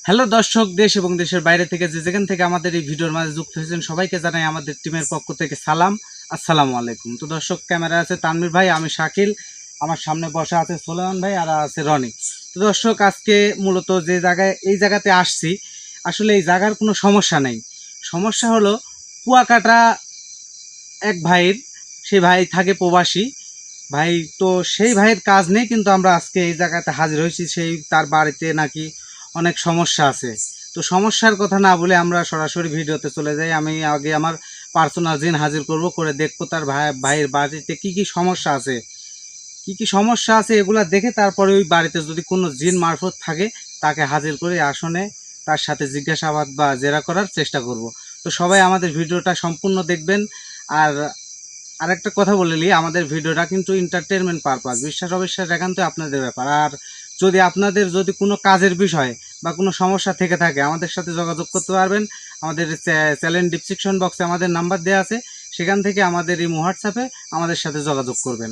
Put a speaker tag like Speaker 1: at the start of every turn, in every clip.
Speaker 1: Hello দর্শক, দেশ এবং দেশের বাইরে থেকে যে যেখান থেকে আমাদের এই ভিডিওর মাঝে যুক্ত হয়েছেন সবাইকে জানাই আমাদের টিমের পক্ষ থেকে সালাম, আসসালামু আলাইকুম। তো দর্শক, ক্যামেরা আছে তানভীর ভাই, আমি শাকিল, আমার সামনে বসা আছে সোলেমান ভাই, আর আছে রনি। তো দর্শক, আজকে মূলত যে এই জায়গাতে আসছি, আসলে এই জায়গার কোনো সমস্যা নেই। সমস্যা হলো কুয়াকাটা এক ভাইয়ের, সেই ভাই থাকে প্রবাসী ভাই। তো সেই ভাইয়ের কাজ নেই, কিন্তু আমরা আজকে এই জায়গাতে হাজির হয়েছি। সেই তার বাড়িতে নাকি অনেক সমস্যা আছে। তো সমস্যার কথা না বলে আমরা সরাসরি ভিডিওতে চলে যাই। আমি আগে আমার পার্সোনাল জিন হাজির করব, করে দেখবো তার ভাইয়ের বাড়িতে কি কি সমস্যা আছে, কি কি সমস্যা আছে এগুলা দেখে তারপরে ওই বাড়িতে যদি কোনো জিন মারফত থাকে তাকে হাজির করে আসনে তার সাথে জিজ্ঞাসাবাদ বা জেরা করার চেষ্টা করব। তো সবাই আমাদের ভিডিওটা সম্পূর্ণ দেখবেন। আর আরেকটা কথা বলে নিই, আমাদের ভিডিওটা কিন্তু এন্টারটেনমেন্ট পারপাস, বিশ্বাস অবিশ্বাস একান্ত আপনাদের ব্যাপার। আর যদি আপনাদের যদি কোনো কাজের বিষয় বা কোনো সমস্যা থেকে থাকে আমাদের সাথে যোগাযোগ করতে পারবেন। আমাদের চ্যানেল ডিসক্রিপশন বক্সে আমাদের নাম্বার দেওয়া আছে, সেখান থেকে আমাদের এই হোয়াটসঅ্যাপে আমাদের সাথে যোগাযোগ করবেন।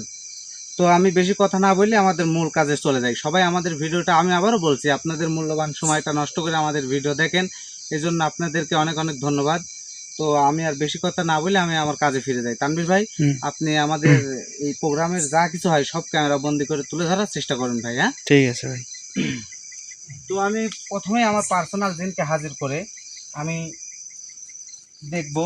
Speaker 1: তো আমি বেশি কথা না বললে আমাদের মূল কাজে চলে যাই। সবাই আমাদের ভিডিওটা, আমি আবারও বলছি, আপনাদের মূল্যবান সময়টা নষ্ট করে আমাদের ভিডিও দেখেন, এজন্য আপনাদেরকে অনেক অনেক ধন্যবাদ। তো আমি আর বেশি কথা না বলে আমি আমার কাজে ফিরে যাই। তানভীর ভাই, আপনি আমাদের এই প্রোগ্রামের যা কিছু হয় সব ক্যামেরা বন্দি করে তুলে ধরার চেষ্টা করেন ভাই। হ্যাঁ,
Speaker 2: ঠিক আছে ভাই।
Speaker 1: তো আমি প্রথমে আমার পার্সোনাল জিনকে হাজির করে আমি দেখব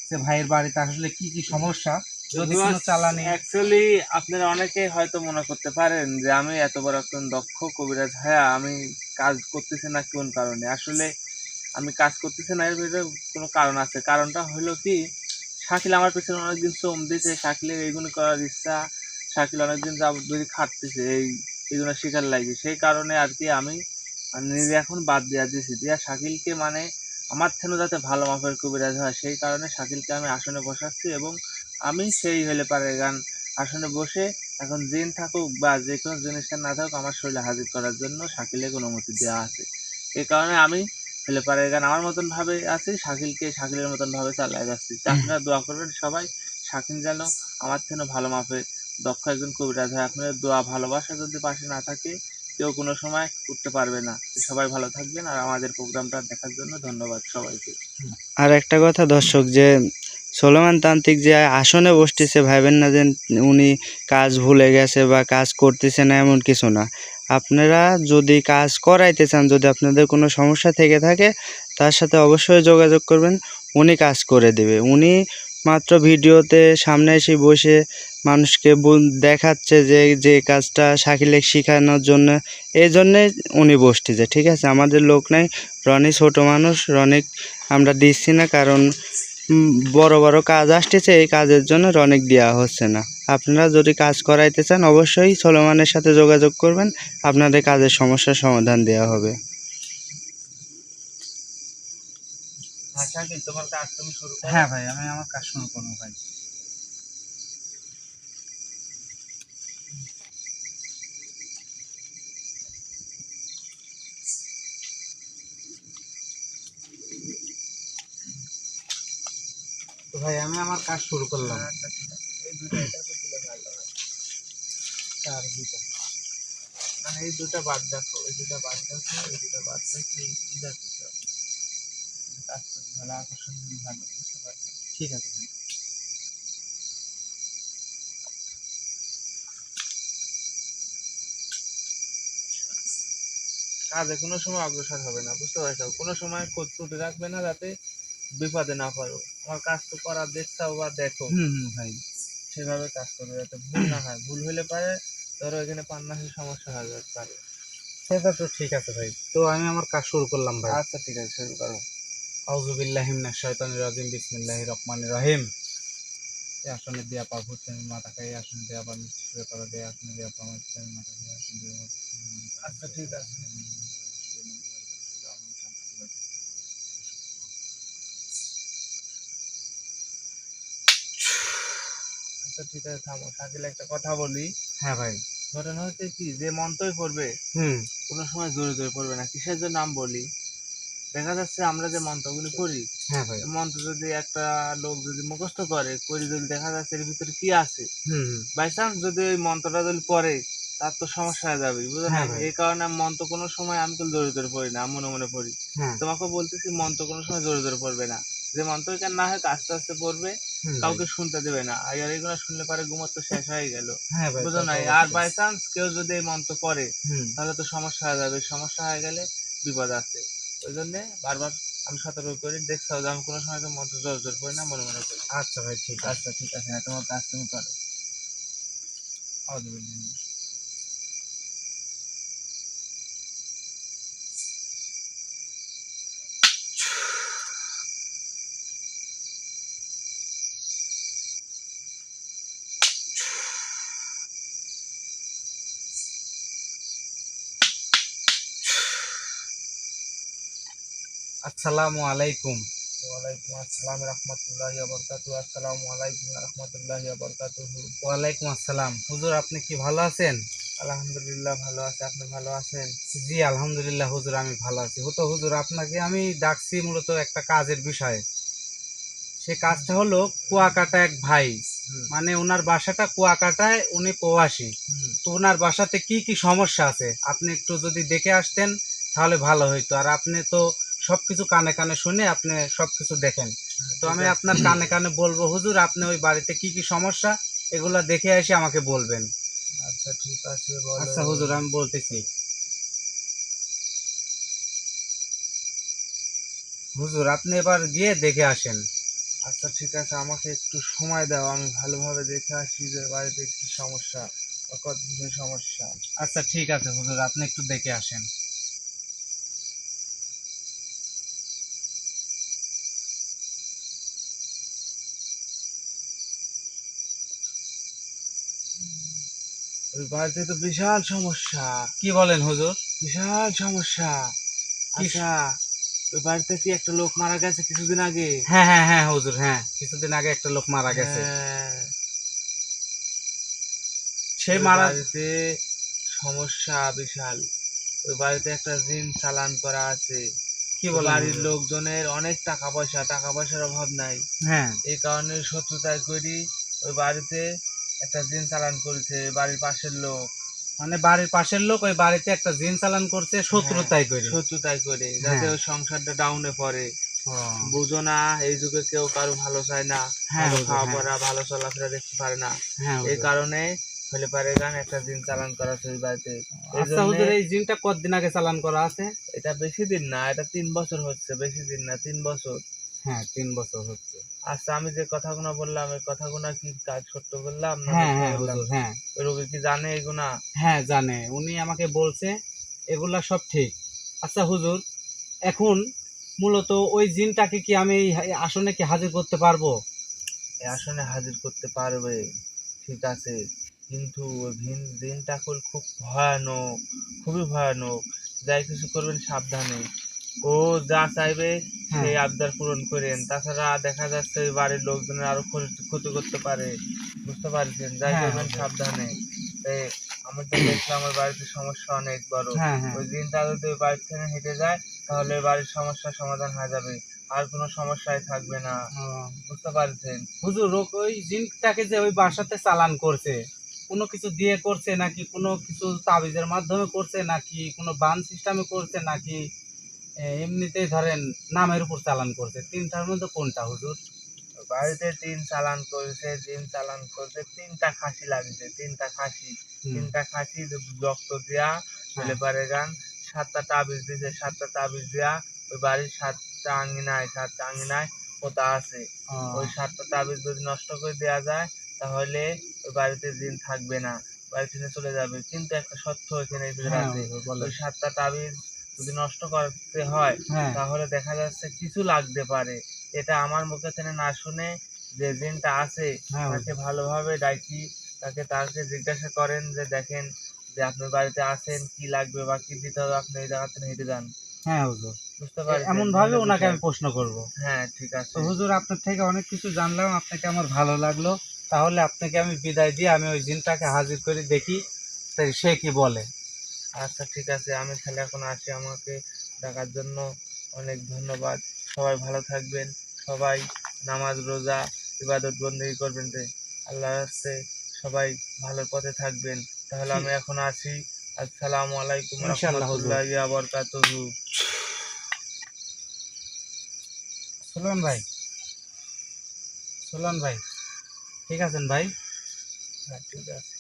Speaker 1: যে ভাইয়ের বাড়িতে আসলে কি কি সমস্যা। যদি কোনো চালানি,
Speaker 3: অ্যাকচুয়ালি আপনারা অনেকে হয়তো মনে করতে পারেন যে আমি এত বড় একজন দক্ষ কবিরাজ হ্যাঁ আমি কাজ করতেছি না কোন কারণে। আসলে আমি কাজ করতেছি না এর ভিতরে কোনো কারণ আছে। কারণটা হলো কি, শাকিল আমার পেছনে অনেকদিন শ্রম দিয়েছে, শাকিলের এইগুলো করার ইচ্ছা, শাকিল অনেকদিন যাবত ধরে খাটতেছে এইগুলো শেখার লাগে। সেই কারণে আর কি আমি নিজে এখন বাদ দেওয়া দিয়েছি, দিয়া শাকিলকে মানে আমার থেকেও যাতে ভালো মাপের কবিরাজ হয় সেই কারণে শাকিলকে আমি আসনে বসাচ্ছি। এবং আমি সেই হলে পারে গান আসনে বসে এখন জিন থাকুক বা যে কোনো জিনিসটা না থাকুক আমার শরীরে হাজির করার জন্য শাকিলের অনুমতি দেওয়া আছে। এই কারণে আমি হলে পারে গান আমার মতন ভাবে আছি, শাকিলকে শাকিলের মতন ভাবে চালিয়ে যাচ্ছি। আপনারা দোয়া করবেন সবাই, শাকিল যেন আমার থেকে ভালো মাপে দক্ষ একজন কবিরাজ হয়। আপনাদের দোয়া ভালোবাসা যদি পাশে না থাকে কেউ কোনো সময় উঠতে পারবে না। সবাই ভালো থাকবেন, আর আমাদের প্রোগ্রামটা দেখার জন্য ধন্যবাদ সবাইকে।
Speaker 2: আর একটা কথা দর্শক, যে সোলেমান তান্ত্রিক যে আসনে বসতেছে ভাবেন না যে উনি কাজ ভুলে গেছে বা কাজ করতেছে না, এমন কিছু না। আপনারা যদি কাজ করাইতে চান, যদি আপনাদের কোনো সমস্যা থেকে থাকে তার সাথে অবশ্যই যোগাযোগ করবেন, উনি কাজ করে দেবে। উনি মাত্র ভিডিওতে সামনে এসে বসে মানুষকে দেখাচ্ছে যে যে কাজটা শাকিলেক শেখানোর জন্য, এই জন্যে উনি বসতেছে। ঠিক আছে, আমাদের লোক নাই, রনি ছোট মানুষ, রনিক আমরা দিচ্ছি না, কারণ বড় বড় কাজ আসতেছে, এই কাজের জন্য রনিক দেওয়া হচ্ছে না। আপনারা যদি কাজ করাইতে চান অবশ্যই সোলেমানের সাথে যোগাযোগ করবেন, আপনাদের কাজের সমস্যার সমাধান দেওয়া হবে।
Speaker 1: তোমার কাজ তুমি শুরু করো। হ্যাঁ ভাই, আমি আমার কাজ শুরু করবো ভাই। তো ভাই আমি আমার কাজ শুরু করলাম।
Speaker 3: এই দুটো এটা তো তুলে ভালো হয়।
Speaker 1: আর দুইটা
Speaker 3: মানে এই দুটা বাদ দেখো, এই দুটা বাদ দেখো, এই দুটা বাদ দেখো, এই দেখো কাজ করতে ভালো, আকর্ষণ ভালো, বুঝতে পারছো?
Speaker 1: ঠিক আছে ভাই।
Speaker 3: কাজে কোনো সময় অগ্রসর হবে না, বুঝতে পারছো? কোনো সময় ত্রুটি রাখবে না যাতে বিপদে না পড়ো। আমার কাজ তো করার দেখছাও বা দেখো,
Speaker 1: ভাই
Speaker 3: সেভাবে কাজ করবে যাতে ভুল না হয়। ভুল হলে পারে ধরো এখানে পান্নাসের সমস্যা হয়ে যেতে পারে।
Speaker 1: সেটা তো ঠিক আছে ভাই। তো আমি আমার কাজ শুরু করলাম ভাই।
Speaker 3: আচ্ছা ঠিক আছে, শুরু করো।
Speaker 1: আউযু বিল্লাহি মিনাশ শাইতানির রাজিম, বিসমিল্লাহির রহমানির রহিম। এই আসনে দেয়া পা ভূতের মাথাকে, এই আসনে দেয়া পা মিষ্টি করে দেয়া, আসনে দেয়া পা মাথাকে, মাথাকে আসনে দেয়া।
Speaker 3: আচ্ছা ঠিক আছে, আচ্ছা ঠিক আছে, থামো। শাকিল একটা কথা বলি।
Speaker 1: হ্যাঁ ভাই।
Speaker 3: ঘটনা হচ্ছে কি, যে মন্ত্রই পড়বে কোনো সময় জোরে জোরে পড়বে না। কিসের জন্য নাম বলি, দেখা যাচ্ছে আমরা যে মন্ত্রগুলি করি,
Speaker 1: হ্যাঁ ভাই।
Speaker 3: মন্ত্র যদি একটা লোক যদি মুখস্থ করে যদি দেখা যাচ্ছে এর ভিতরে কি আছে, বাই চান্স যদি ওই মন্ত্রটা যদি পড়ে তার তো সমস্যা হয়ে যাবে, বুঝলেন?
Speaker 1: হ্যাঁ ভাই।
Speaker 3: এই কারণে মন তো কোনো সময় আমি কিন্তু জোরে জোরে পড়ি না, আমি মনে মনে পড়ি।
Speaker 1: হ্যাঁ।
Speaker 3: তোমাকে বলতেছি মন তো কোনো সময় জোরে জোরে পড়বে না, যে মন্ত্র জ্ঞান না হয় আস্তে আস্তে পড়বে,
Speaker 1: ভাই।
Speaker 3: কাউকে শুনতে দেবে না। আর এগুলো শুনলে পারে ঘুমোর তো শেষ হয়ে গেল,
Speaker 1: হ্যাঁ ভাই,
Speaker 3: বুঝো
Speaker 1: তা তো
Speaker 3: নাই? আর
Speaker 1: অবশ্যই।
Speaker 3: বাই চান্স কেউ যদি এই মন্ত্র পড়ে
Speaker 1: হুম।
Speaker 3: তাহলে তো সমস্যা হয়ে যাবে, সমস্যা হয়ে গেলে বিপদ আছে। ওই জন্য বারবার আমি সতর্ক করি, দেখছো যে আমি কোনো সময় তো মন্ত্র জোরে জোরে পড়ি না, মনে মনে পড়ি।
Speaker 1: আচ্ছা ভাই, ঠিক আছে।
Speaker 3: আচ্ছা ঠিক আছে, হ্যাঁ তোমার কাজ তুমি করো।
Speaker 1: আসসালামু আলাইকুম।
Speaker 3: ওয়ালাইকুম আসসালাম রহমতুল্লাহি ওয়া বারাকাতুহু। আসসালামু আলাইকুম রহমতুল্লাহি ওয়া বারাকাতুহু।
Speaker 1: ওয়ালাইকুম আসসালাম। হুজুর, আপনি কি ভালো আছেন?
Speaker 3: আলহামদুলিল্লাহ ভালো আছে, আপনি ভালো আছেন?
Speaker 1: জি আলহামদুলিল্লাহ হুজুর, আমি ভালো আছি। হুজুর, আপনাকে আমি ডাকছি মূলত একটা কাজের বিষয়ে। সে কাজটা হলো কুয়াকাটা এক ভাই,
Speaker 3: হুম,
Speaker 1: মানে ওনার বাসাটা কুয়াকাটায়, উনি প্রবাসী।
Speaker 3: হুম।
Speaker 1: তো ওনার বাসাতে কি কি সমস্যা আছে আপনি একটু যদি দেখে আসতেন তাহলে ভালো হইতো। আর আপনি তো সবকিছু কানে কানে শুনে আপনি সবকিছু দেখেন, তো
Speaker 3: ঠিক
Speaker 1: আমি
Speaker 3: আছে,
Speaker 1: আপনার কানে কানে বলবো হুজুর, আপনি ওই বাড়িতে কি কি সমস্যা এগুলা দেখে এসে আমাকে বলবেন।
Speaker 3: আচ্ছা ঠিক আছে, বলো।
Speaker 1: আচ্ছা হুজুর, আমি বলতেছি। হুজুর, আপনি এবার গিয়ে দেখে আসেন।
Speaker 3: আচ্ছা ঠিক আছে, আমাকে একটু সময় দাও, আমি ভালোভাবে দেখে আসি যে বাড়িতে কি সমস্যা বা কতদিনের সমস্যা।
Speaker 1: আচ্ছা ঠিক আছে হুজুর, আপনি একটু দেখে আসেন।
Speaker 3: ওই বাড়িতে তো বিশাল সমস্যা,
Speaker 1: কি বলেন হুজুর?
Speaker 3: বিশাল সমস্যা।
Speaker 1: কি?
Speaker 3: আচ্ছা, ওই বাড়িতে কি একটা লোক মারা গেছে কিছুদিন আগে?
Speaker 1: হ্যাঁ হ্যাঁ হ্যাঁ হুজুর, হ্যাঁ, কিছুদিন আগে একটা লোক মারা গেছে।
Speaker 3: হ্যাঁ,
Speaker 1: সে
Speaker 3: ওই
Speaker 1: মারা
Speaker 3: বাড়িতে সমস্যা বিশাল। ওই বাড়িতে একটা জিন চালান করা আছে।
Speaker 1: কি
Speaker 3: ওই
Speaker 1: বলেন
Speaker 3: বাড়ির
Speaker 1: হুজুর?
Speaker 3: লোকজনের অনেক টাকা পয়সা, টাকা পয়সার অভাব নাই।
Speaker 1: হ্যাঁ,
Speaker 3: এই কারণে শত্রুতায় করি ওই বাড়িতে একটা জিন চালান করেছে বাড়ির পাশের লোক।
Speaker 1: মানে বাড়ির পাশের লোক ওই বাড়িতে একটা জিন চালান করছে
Speaker 3: হ্যাঁ,
Speaker 1: শত্রুতাই করে।
Speaker 3: শত্রুতায় করে, যাতে
Speaker 1: হ্যাঁ।
Speaker 3: ওই সংসারটা ডাউনে পড়ে।
Speaker 1: ও,
Speaker 3: বুঝো না, এই যুগে কেউ কারো ভালো চায় না,
Speaker 1: হ্যাঁ
Speaker 3: ভালো
Speaker 1: হুজুর,
Speaker 3: খাওয়া
Speaker 1: হ্যাঁ।
Speaker 3: পড়া, ভালো চলাফেরা দেখতে পারে না।
Speaker 1: হ্যাঁ
Speaker 3: এই
Speaker 1: হুজুর।
Speaker 3: কারণে হলে পারে গান একটা দিন চালান করা হচ্ছে ওই বাড়িতে। এই
Speaker 1: আচ্ছা
Speaker 3: জন্যে
Speaker 1: হুজুর, এই জিনটা কতদিন আগে চালান করা আছে?
Speaker 3: এটা বেশি দিন না, এটা 3 বছর হচ্ছে, বেশি দিন না, 3 বছর।
Speaker 1: হ্যাঁ, 3 বছর হচ্ছে।
Speaker 3: আচ্ছা, আমি যে কথাগুলো বললাম এই কথাগুলো কি কাজ সত্য বললাম না
Speaker 1: হ্যাঁ
Speaker 3: মিথ্যা
Speaker 1: হ্যাঁ
Speaker 3: বললাম?
Speaker 1: হুজুর, হ্যাঁ।
Speaker 3: ওই রোগী কি জানে এগুনা?
Speaker 1: হ্যাঁ জানে, উনি আমাকে বলছে এগুলা সব ঠিক। আচ্ছা হুজুর, এখন মূলত ওই জিনটাকে কি আমি এই আসনে কি হাজির করতে পারবো?
Speaker 3: এই আসনে হাজির করতে পারবে, ঠিক আছে, কিন্তু ওই দিনটা খুব ভয়ানক, খুবই ভয়ানক। যাই কিছু করবেন সাবধানে। ও যা চাইবে
Speaker 1: হ্যাঁ।
Speaker 3: সেই আবদার পূরণ করেন, তাছাড়া দেখা যাচ্ছে ওই বাড়ির লোকজনের আরো ক্ষতি করতে পারে, বুঝতে পারছেন? যাই
Speaker 1: হ্যাঁ
Speaker 3: করবেন
Speaker 1: হুজুর।
Speaker 3: সাবধানে। এই আমি তো দেখলাম আমার বাড়িতে সমস্যা অনেক বড়।
Speaker 1: হ্যাঁ হ্যাঁ।
Speaker 3: ওই দিনটা যদি ওই বাড়ি থেকে হেঁটে যায় তাহলে ওই বাড়ির সমস্যার সমাধান হয়ে যাবে, আর কোনো সমস্যাই থাকবে না,
Speaker 1: ও,
Speaker 3: বুঝতে পারছেন?
Speaker 1: হুজুর, ওই জিনটাকে যে ওই বাসাতে চালান করছে, কোনো কিছু দিয়ে করছে নাকি কোনো কিছু তাবিজের মাধ্যমে করছে নাকি কোনো বান সিস্টেমে করছে নাকি এমনিতেই ধরেন নামের উপর চালান করছে? তিনটার মধ্যে কোনটা হুজুর?
Speaker 3: বাড়িতে দিন চালান করছে, 3টা খাসি লাগছে, 3টা খাসি,
Speaker 1: হুম।
Speaker 3: 3টা খাসি রক্ত দিয়া হলে
Speaker 1: হ্যাঁ।
Speaker 3: পারে গান 7টা তাবিজ দিছে, 7টা তাবিজ দিয়া ওই বাড়ির 7টা আঙিনায় পোতা আছে।
Speaker 1: ও,
Speaker 3: ওই 7টা তাবিজ যদি নষ্ট করে দেওয়া যায় তাহলে ওই বাড়িতে জিন থাকবে না, বাড়ি থেকে চলে যাবে। কিন্তু একটা সত্য এখানে এর ভিতরে
Speaker 1: হ্যাঁ
Speaker 3: আছে,
Speaker 1: হুজুর,
Speaker 3: ওই
Speaker 1: বলেন।
Speaker 3: 7টা তাবিজ যদি নষ্ট করতে হয়
Speaker 1: হ্যাঁ।
Speaker 3: তাহলে দেখা যাচ্ছে কিছু লাগতে পারে। এটা আমার মুখে থেকে না শুনে যে জিনটা আছে
Speaker 1: হ্যাঁ
Speaker 3: তাকে
Speaker 1: হুজুর।
Speaker 3: ভালোভাবে ডাকি, তাকে জিজ্ঞাসা করেন যে দেখেন যে আপনি বাড়িতে আছেন, কি লাগবে বা কি দিতে হবে, আপনি এই জায়গা থেকে হেঁটে যান,
Speaker 1: হ্যাঁ হুজুর,
Speaker 3: বুঝতে পারছেন
Speaker 1: এমন ভাবে
Speaker 3: জিনের
Speaker 1: ওনাকে
Speaker 3: বিষয়?
Speaker 1: আমি প্রশ্ন করব।
Speaker 3: হ্যাঁ ঠিক
Speaker 1: তো
Speaker 3: আছে।
Speaker 1: হুজুর, আপনার থেকে অনেক কিছু জানলাম, আপনাকে আমার ভালো লাগলো। তাহলে আপনাকে আমি বিদায় দিয়ে আমি ওই জিনটাকে হাজির করে দেখি, তাই সে কি বলে।
Speaker 3: আচ্ছা ঠিক আছে, আমি তাহলে এখন আসি, আমাকে ডাকার জন্য অনেক ধন্যবাদ। সবাই ভালো থাকবেন, সবাই নামাজ রোজা ইবাদত বন্দেগী করবেন রে, আল্লাহর রাস্তায় সবাই ভালোর পথে থাকবেন। তাহলে আমি এখন আসি। আসসালামু আলাইকুম
Speaker 1: ইনশাআল্লাহ হুজুর।
Speaker 3: রাহমাতুল্লাহি ওয়া বারাকাতুহু।
Speaker 1: সুলমান ভাই, সুলমান ভাই, ঠিক আছেন ভাই?
Speaker 3: হ্যাঁ, ঠিক আছে।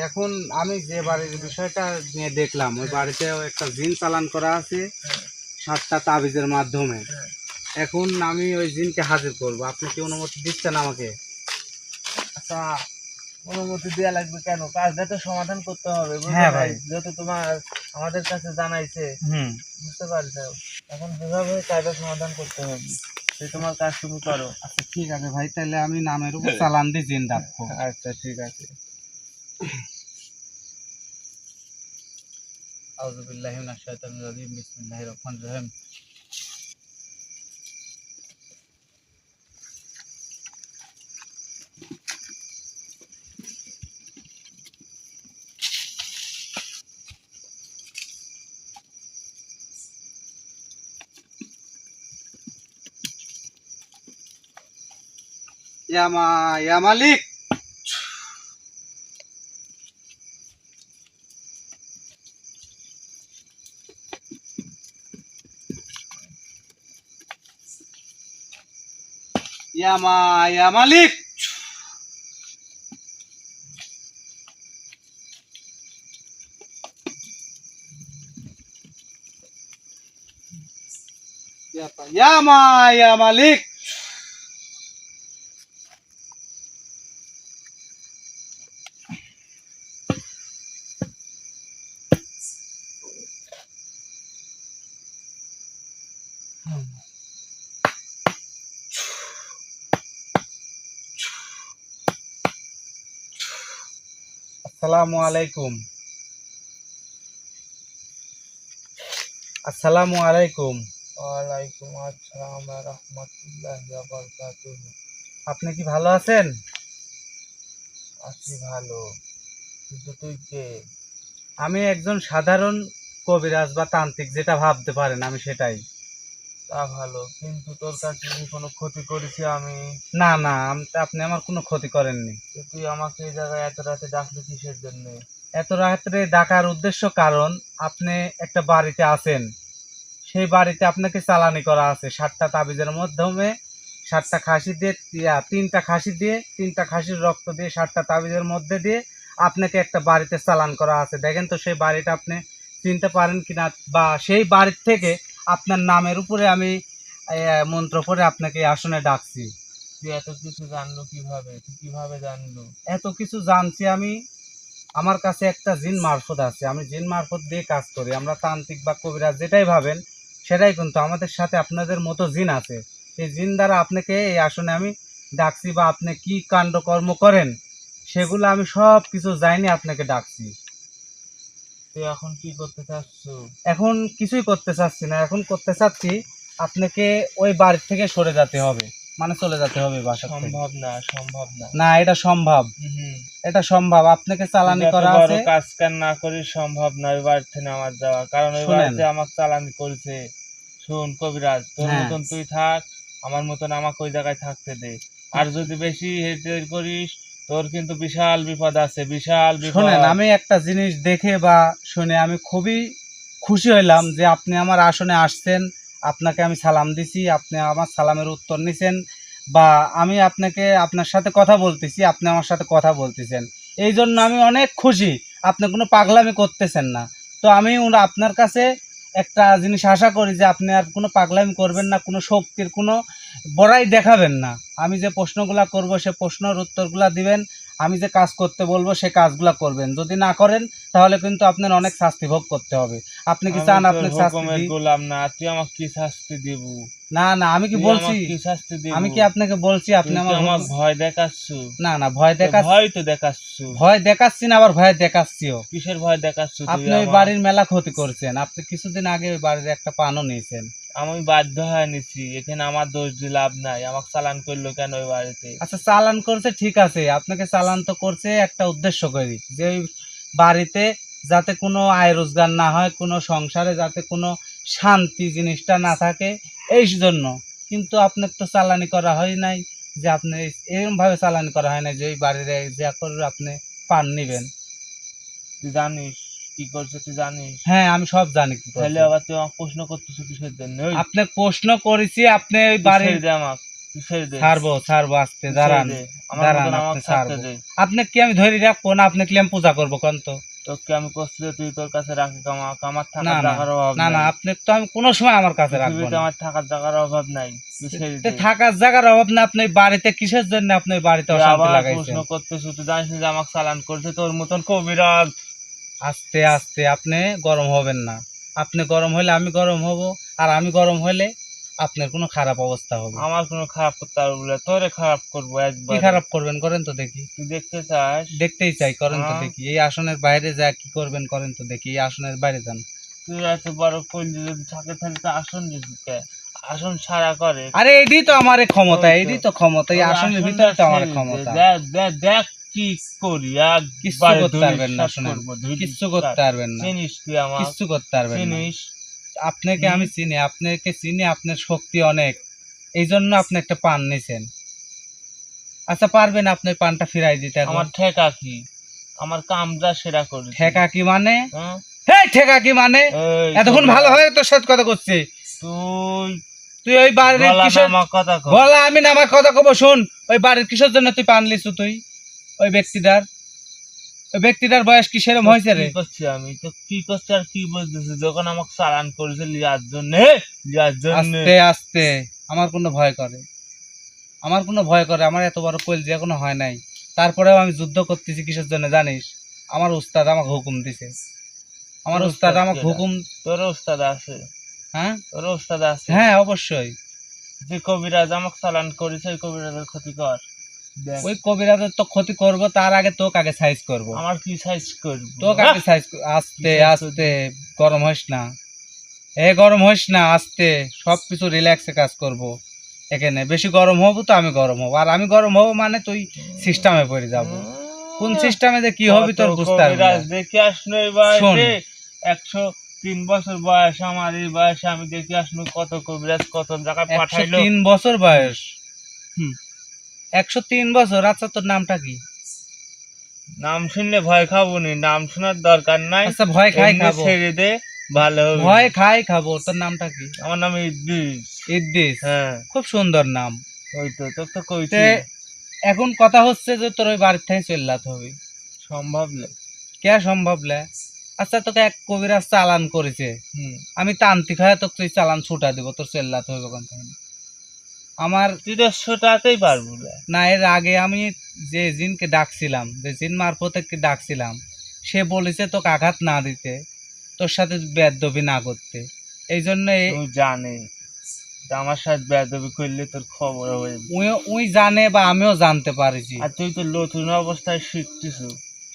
Speaker 1: এখন আমি যে বাড়ির বিষয়টা নিয়ে দেখলাম, ওই বাড়িতেও একটা জিন চালান করা আছে
Speaker 3: হ্যাঁ,
Speaker 1: 7টা তাবিজের মাধ্যমে।
Speaker 3: হ্যাঁ।
Speaker 1: এখন আমি ওই জিনকে হাজির করব, আপনি কি অনুমতি দিচ্ছেন আমাকে?
Speaker 3: আচ্ছা, অনুমতি দেওয়া লাগবে কেন? কাজটা তো সমাধান করতে হবে, বুঝলে
Speaker 1: হ্যাঁ
Speaker 3: ভাই?
Speaker 1: ভাই।
Speaker 3: যত তোমার আমাদের কাছে জানাইছে,
Speaker 1: হুম।
Speaker 3: বুঝতে পারছো? এখন যেভাবে কাজটা সমাধান করতে হবে, সেই তোমার কাজ তুমি করো।
Speaker 1: আচ্ছা ঠিক আছে ভাই, তাহলে আমি নামের উপর চালান দিয়ে জিন রাখবো।
Speaker 3: আচ্ছা, ঠিক আছে।
Speaker 1: আউযু বিল্লাহি মিনাশ শাইতানির রাজিম, বিসমিল্লাহির রহমানির রহিম। ইয়া মালিক, ইয়া মালিক। ইয়া মালিক। আসসালামু আলাইকুম। আসসালামু আলাইকুম।
Speaker 3: ওয়ালাইকুম আসসালাম ওয়া রাহমাতুল্লাহি ওয়া বারাকাতুহু।
Speaker 1: আপনি কি ভালো আছেন?
Speaker 3: আছি ভালো, কিন্তু তুই কে?
Speaker 1: আমি একজন সাধারণ কবিরাজ বা তান্ত্রিক, যেটা ভাবতে পারেন আমি সেটাই।
Speaker 3: তা ভালো, কিন্তু তোর কাছে কি কোনো ক্ষতি করেছি আমি?
Speaker 1: না না, আপনি আমার কোনো ক্ষতি করেননি।
Speaker 3: তো তুই আমাকে এই জায়গায় এত রাতে ডাকলি কিসের জন্য?
Speaker 1: এত রাত্রে ডাকার উদ্দেশ্য কারণ আপনি একটা বাড়িতে আছেন, সেই বাড়িতে আপনাকে চালানি করা আছে 7টা তাবিজের মাধ্যমে। 7টা খাসি দিয়ে, 3টা খাসি দিয়ে, 3টা খাসির রক্ত দিয়ে, 7টা তাবিজের মধ্যে দিয়ে আপনাকে একটা বাড়িতে চালান করা আছে। দেখেন তো সেই বাড়িটা আপনি চিনতে পারেন কিনা, বা সেই বাড়ির থেকে আপনার নামের উপরে আমি মন্ত্র পড়ে আপনাকে এই আসনে ডাকছি।
Speaker 3: তুই এত কিছু জানলো কিভাবে? তুই কিভাবে জানলো?
Speaker 1: এত কিছু জানছি আমি, আমার কাছে একটা জিন মারফত আছে, আমি জিন মারফত দিয়ে কাজ করি। আমরা তান্ত্রিক বা কবিরাজ যেটাই ভাবেন সেটাই, কিন্তু আমাদের সাথে আপনাদের মতো জিন আছে। এই জিন দ্বারা আপনাকে এই আসনে আমি ডাকছি, বা আপনি কি কাণ্ড কর্ম করেন সেগুলো আমি সব কিছু জানি, আপনাকে ডাকছি।
Speaker 3: তুই এখন কি করতে চাচ্ছ?
Speaker 1: এখন কিছুই করতে চাচ্ছি না, এখন করতে চাচ্ছি আপনাকে ওই বাড়ি থেকে সরে যেতে হবে, মানে চলে যেতে হবে বাসা থেকে।
Speaker 3: সম্ভব না, সম্ভব না।
Speaker 1: না, এটা সম্ভব,
Speaker 3: হুম।
Speaker 1: এটা সম্ভব। আপনাকে চালানি
Speaker 3: যত
Speaker 1: করা
Speaker 3: বড়
Speaker 1: আছে।
Speaker 3: কাজ কাম না করি সম্ভব না ওই বাড়ি থেকে আমার যাওয়া, কারণ ওই
Speaker 1: শোনেন।
Speaker 3: বাড়িতে আমার চালানি করেছে। শোন কবিরাজ, তোর
Speaker 1: হ্যাঁ।
Speaker 3: মতন তুই থাক, আমার মতন আমাকে ওই জায়গায় থাকতে দে। আর যদি বেশি হেরফের করিস, তোর কিন্তু বিশাল বিপদ আছে, বিশাল বিপদ।
Speaker 1: শোনেন, আমি একটা জিনিস দেখে বা শুনে আমি খুবই খুশি হইলাম যে আপনি আমার আসনে আসছেন, আপনাকে আমি সালাম দিছি, আপনি আমার সালামের উত্তর নিছেন, বা আমি আপনাকে আপনার সাথে কথা বলতেছি, আপনি আমার সাথে কথা বলতেছেন। এই জন্য আমি অনেক খুশি, আপনি কোনো পাগলামি করতেছেন না। তো আমি আপনার কাছে একটা জিনিস আশা করি যে আপনি আর কোনো পাগলামি করবেন না, কোনো শক্তির কোনো বড়াই দেখাবেন না। আমি যে প্রশ্নগুলা করব সে প্রশ্নের উত্তরগুলা দিবেন, আমি যে কাজ করতে বলবো সে কাজগুলা করবেন। যদি না করেন তাহলে কিন্তু আপনার অনেক শাস্তি ভোগ করতে হবে। আপনি কি চান
Speaker 3: আমি তোর
Speaker 1: আপনাকে শাস্তি
Speaker 3: হুকুমের
Speaker 1: দিই?
Speaker 3: গোলাম না, তুই আমাকে কি শাস্তি দিব?
Speaker 1: না না, আমি কি
Speaker 3: তুই
Speaker 1: বলছি,
Speaker 3: আমাকে কি শাস্তি দিব?
Speaker 1: আমি কি আপনাকে বলছি আপনি
Speaker 3: তুই কি
Speaker 1: আমার
Speaker 3: আমাকে ভয় দেখাচ্ছ?
Speaker 1: না না, ভয়
Speaker 3: ভয় তো দেখাচ্ছ।
Speaker 1: ভয় দেখাচ্ছি না, আবার ভয় দেখাচ্ছিও।
Speaker 3: কিসের ভয় দেখাচ্ছ তুই
Speaker 1: আপনি ওই
Speaker 3: আমাকে?
Speaker 1: বাড়ির মেলা ক্ষতি করছেন, আপনি কিছুদিন আগে ওই বাড়ির একটা পানও নিয়েছেন।
Speaker 3: আমি বাধ্য হয়ে নিছি, এখানে আমার দোষ দিয়ে লাভ নাই। আমাকে চালান করলো কেন ওই বাড়িতে?
Speaker 1: আচ্ছা, চালান করছে ঠিক আছে, আপনাকে চালান তো করছে একটা উদ্দেশ্য করি, যে ওই বাড়িতে যাতে কোনো আয় রোজগার না হয়, কোনো সংসারে যাতে কোনো শান্তি জিনিসটা না থাকে, এই জন্য। কিন্তু আপনার তো চালানি করা হয় নাই, যে আপনি এরকম ভাবে চালানি করা হয় না যে ওই বাড়ির যা করবে আপনি পান নিবেন।
Speaker 3: তুই জানিস কি করছে, তুই জানিস?
Speaker 1: হ্যাঁ আমি সব জানি কি করছে।
Speaker 3: তাহলে আবার তুই আমাকে প্রশ্ন করতেছিস কিসের জন্য? ওই
Speaker 1: আপনি প্রশ্ন করেছি, আপনি ওই
Speaker 3: তুই
Speaker 1: বাড়ির
Speaker 3: ছেড়ে দে আমাকে, তুই ছেড়ে দে,
Speaker 1: ছাড়বো আস্তে,
Speaker 3: তুই ছেড়ে
Speaker 1: দাঁড়ান
Speaker 3: দে, আমার
Speaker 1: দাঁড়ান,
Speaker 3: মতন
Speaker 1: আপনি
Speaker 3: আমাকে থাকতে
Speaker 1: ছাড়বো।
Speaker 3: দে।
Speaker 1: আপনি কি আমি ধরে রাখবো না? আপনি কি আমি পূজা করবো কোন তো?
Speaker 3: তোকে আমি করছি যে তুই তোর কাছে রাখি আমাকে, আমার
Speaker 1: না
Speaker 3: থাকার
Speaker 1: না
Speaker 3: জায়গার অভাব
Speaker 1: না না,
Speaker 3: নাই।
Speaker 1: আপনি তো আমি কোনো সময় আমার কাছে রাখবো
Speaker 3: পৃথিবীতে
Speaker 1: না।
Speaker 3: আমার থাকার জায়গার অভাব নাই, তুই ছেড়ে দে।
Speaker 1: থাকার জায়গার অভাব না, আপনি বাড়িতে কিসের জন্য আপনি বাড়িতে
Speaker 3: তুই
Speaker 1: অশান্তি
Speaker 3: আবার
Speaker 1: লাগাইছেন?
Speaker 3: প্রশ্ন করতেছিস, তুই জানিস না যে আমাকে চালান করছে তোর মতন কবিরাজ?
Speaker 1: আস্তে আস্তে, আপনি গরম হবেন না। আপনি গরম হলে আমি গরম হব, আর আমি গরম হলে আপনার কোনো খারাপ অবস্থা হবে।
Speaker 3: আমার কোনো খারাপ করতে পারবো না, তোরে খারাপ করবো
Speaker 1: কি
Speaker 3: একবার।
Speaker 1: খারাপ করবেন করেন তো দেখি।
Speaker 3: তুই দেখতে চাস?
Speaker 1: দেখতেই চাই, করেন তো
Speaker 3: হ্যাঁ?
Speaker 1: দেখি। এই আসনের বাইরে যা কি করবেন করেন তো দেখি, এই আসনের বাইরে যান।
Speaker 3: তুই এত বড় কইলি যদি থাকে তাহলে তো আসন দিবি কে? আসন ছাড়া করে।
Speaker 1: আরে এডি তো আমার ক্ষমতা,
Speaker 3: ওই তো।
Speaker 1: এডি তো ক্ষমতা, এই
Speaker 3: ওই
Speaker 1: আসনের
Speaker 3: আসনটা
Speaker 1: ভিতরে তো আমার
Speaker 3: ছেড়ে দে,
Speaker 1: ক্ষমতা।
Speaker 3: দেখ কি করি,
Speaker 1: কিচ্ছু
Speaker 3: একবারে
Speaker 1: করতে পারবেন না,
Speaker 3: ধুলিস্যাৎ
Speaker 1: শুনেন,
Speaker 3: করবো,
Speaker 1: কিচ্ছু
Speaker 3: ধুলিস্যাৎ।
Speaker 1: করতে পারবেন না,
Speaker 3: চিনিস তুই আমাকে?
Speaker 1: কিচ্ছু করতে পারবেন না।
Speaker 3: চিনিস?
Speaker 1: আপনাকে আমি চিনি, আপনাকে চিনি, আপনার শক্তি অনেক, এই জন্য আপনি একটা পান নিছেন। আচ্ছা পারবেন আপনি পানটা ফিরাই দিতে এখন?
Speaker 3: আমার ঠেকা কি? আমার কামটা সেরা করি।
Speaker 1: ঠেকা কি মানে?
Speaker 3: হ্যাঁ?
Speaker 1: হে ঠেকা কি মানে?
Speaker 3: এই
Speaker 1: এতক্ষণ
Speaker 3: তোরা,
Speaker 1: ভালো হয়ে তোর সাথে কথা করছি,
Speaker 3: তুই
Speaker 1: তুই ওই বাড়ির
Speaker 3: গলা
Speaker 1: কিসের
Speaker 3: নামা কথা কর।
Speaker 1: বলা? আমি না আমার কথা কব, শুন। ওই বাড়ির কিসের জন্য তুই পান লিছু? তুই ওই ব্যক্তিটার, ওই ব্যক্তিটার বয়স কি সেরকম হয়েছে রে?
Speaker 3: কি করছি আমি তো, কি করছি আর কি বলতেছি? যখন আমাকে চালান করেছে লিয়ার জন্য, লিয়ার জন্য।
Speaker 1: আস্তে আস্তে, আমার কোনো ভয় করে, আমার কোনো ভয় করে? আমার এত বড় কলজি এখনো হয় নাই, তারপরেও আমি যুদ্ধ করতেছি কিসের জন্য জানিস? আমার উস্তাদ আমাকে হুকুম দিছে, আমার
Speaker 3: তোর
Speaker 1: উস্তাদ
Speaker 3: উস্তাদ
Speaker 1: আমাকে
Speaker 3: কেডা?
Speaker 1: হুকুম।
Speaker 3: তোর ওস্তাদ আছে?
Speaker 1: হ্যাঁ
Speaker 3: তোর ওস্তাদ আছে?
Speaker 1: হ্যাঁ অবশ্যই।
Speaker 3: যে কবিরাজ আমাকে চালান করেছে ওই কবিরাজের ক্ষতি কর। দেখ,
Speaker 1: ওই কবিরাজের তো ক্ষতি করব, তার আগে তোকে আগে সাইজ করব।
Speaker 3: আমার কি সাইজ করবো?
Speaker 1: তোকে আগে সাইজ। আস্তে
Speaker 3: কি size
Speaker 1: আস্তে, গরম হইস না, গরম হইস না, আস্তে, সবকিছু রিল্যাক্সে কাজ করব। এখানে বেশি গরম হবো তো আমি গরম হবো, আর আমি গরম হবো মানে তুই সিস্টেমে পড়ে যাব। কোন সিস্টেমে যে কি হবে তোর বুঝতে পারবি না।
Speaker 3: কবিরাজ দেখে আসলো এই
Speaker 1: শোন,
Speaker 3: বয়সে, 103 বছর বয়স আমার, এই বয়সে আমি দেখে আসলো কত কবিরাজ কত জায়গায় পাঠাইলো।
Speaker 1: 103 বছর বয়স?
Speaker 3: হুম।
Speaker 1: 103 বছর? আচ্ছা তোর নামটা কি?
Speaker 3: নাম শুনলে ভয় খাবো নি, নাম শোনার দরকার নাই।
Speaker 1: আচ্ছা ভয় খাই
Speaker 3: এমনি
Speaker 1: খাবো,
Speaker 3: ছেড়ে দে, ভালো হবে।
Speaker 1: ভয় খাই খাবো। তোর নামটা কি?
Speaker 3: আমার নাম ইদ্রিস।
Speaker 1: ইদ্রিস?
Speaker 3: হ্যাঁ,
Speaker 1: খুব সুন্দর নাম।
Speaker 3: ওই তো তোর তো কইছি।
Speaker 1: তে এখন কথা হচ্ছে যে তোর ওই বাড়ির থেকে চললাতে হবে।
Speaker 3: সম্ভব না।
Speaker 1: কে সম্ভব লে? আচ্ছা তোকে এক কবিরাজ চালান করেছে, আমি তান্ত্রিক হয়ে তোকে তুই চালান ছুটা দিব, তোর চেল্লাতে হবে কোন থেকে? আমার
Speaker 3: তুই তো ছোটাতেই পারবো না।
Speaker 1: না, এর আগে আমি যে জিনকে ডাকছিলাম, যে জিন মারফতে ডাকছিলাম, সে বলেছে তোকে আঘাত না দিতে, তোর সাথে বেয়াদবি না করতে। এই জন্য
Speaker 3: তুই জানে যে আমার সাথে বেয়াদবি করলে তোর খবর হবে।
Speaker 1: উই জানে বা আমিও জানতে পারিছি।
Speaker 3: আর তুই তো নতুন অবস্থায় শিখতেছিস,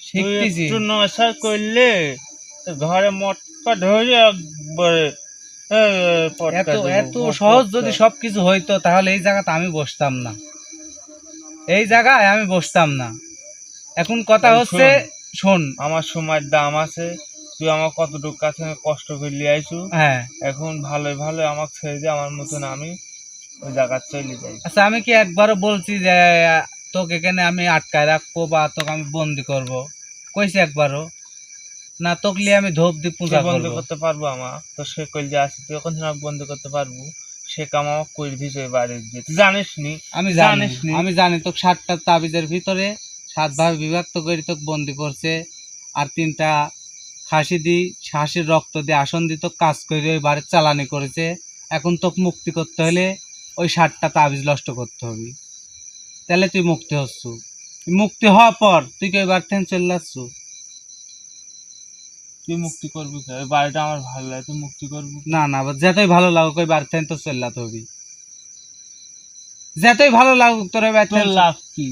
Speaker 1: শিখতেছি।
Speaker 3: একটু নশা করলে তোর ঘরে মটকা ধরে একবারে
Speaker 1: এত এত সহজ যদি সবকিছু হইতো তাহলে এই জায়গাতে আমি বসতাম না, এই জায়গায় আমি বসতাম না। এখন কথা হচ্ছে, শোন,
Speaker 3: আমার সময়ের দাম আছে, তুই আমার কতটুকু কাছে কষ্ট করে লিয়ে আইছু।
Speaker 1: হ্যাঁ
Speaker 3: এখন ভালোই ভালো আমাকে ছেড়ে দিয়ে আমার মতন আমি ওই জায়গায় চলে যাই।
Speaker 1: আচ্ছা আমি কি একবারও বলছি যে তোকে এখানে আমি আটকায় রাখবো বা তোকে আমি বন্দি করব? কইছি একবারও না? তোকে লিয়ে আমি ধোপ দিয়ে পূজা
Speaker 3: বন্ধ
Speaker 1: করবো?
Speaker 3: করতে পারবো আমার তো, সে কইল যে আছে তুই এখন আমাকে বন্ধ করতে পারবো? সে কাম আমাকে করে দিস ওই বাড়ির দিয়ে, তুই জানিস নি?
Speaker 1: আমি জানি,
Speaker 3: জানিস নি?
Speaker 1: আমি জানি। তোকে 7টা তাবিজের ভিতরে 7 ভাবে বিভক্ত করে তোকে বন্দি করছে, আর 3টা খাসির রক্ত দিয়ে আসন দিয়ে তোকে কাজ করে ওই বাড়ির চালানি করেছে। এখন তোকে মুক্তি করতে হলে ওই 7টা তাবিজ নষ্ট করতে হবে, তাহলে তুই মুক্তি হচ্ছু। মুক্তি হওয়ার পর তুই কি ওই বাড়ি থেকে চলে যাচ্ছু?
Speaker 3: তুই মুক্তি করবি কে? ওই বাড়িটা আমার ভালো লাগে, তুই মুক্তি করবি?
Speaker 1: না না, যতই ভালো লাগুক ওই বাড়ি থেকে তো চলে যেতে হবে। যতই ভালো লাগুক তোর ওই বাড়ি
Speaker 3: তোর
Speaker 1: থেকে।
Speaker 3: লাভ কি?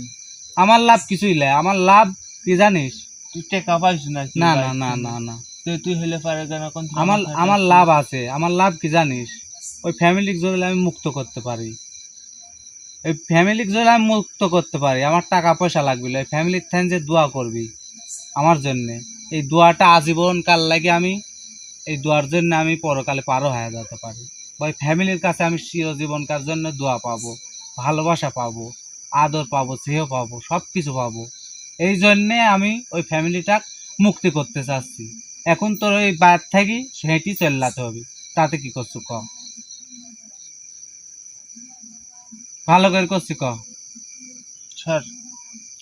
Speaker 1: আমার লাভ কিছুই নাই। আমার লাভ কি জানিস?
Speaker 3: তুই টেকা পাইস না?
Speaker 1: না না না না না,
Speaker 3: তুই হলে পারে কেন? কোন
Speaker 1: আমার লাভ আছে। আমার লাভ কি জানিস? ওই ফ্যামিলি যদি আমি মুক্ত করতে পারি, ওই ফ্যামিলি যদি আমি মুক্ত করতে পারি, আমার টাকা পয়সা লাগবে না। ওই ফ্যামিলির থেকে যে দোয়া করবি আমার জন্যে, এই দোয়াটা আজীবন কাল লাগে, আমি এই দোয়ার জন্য আমি পরকালে পারও হয়ে যেতে পারি। ওই ফ্যামিলির কাছে আমি চিরজীবনকার জন্য দোয়া পাবো, ভালোবাসা পাবো, আদর পাবো, স্নেহ পাবো, সব কিছু পাবো। এই জন্যে আমি ওই ফ্যামিলিটা মুক্তি করতে চাচ্ছি। এখন তোর ওই বাইর থাকি সেটি চেল্লাতে হবে, তাতে কি করছো ক, ভালো করে করছি ক,
Speaker 3: সর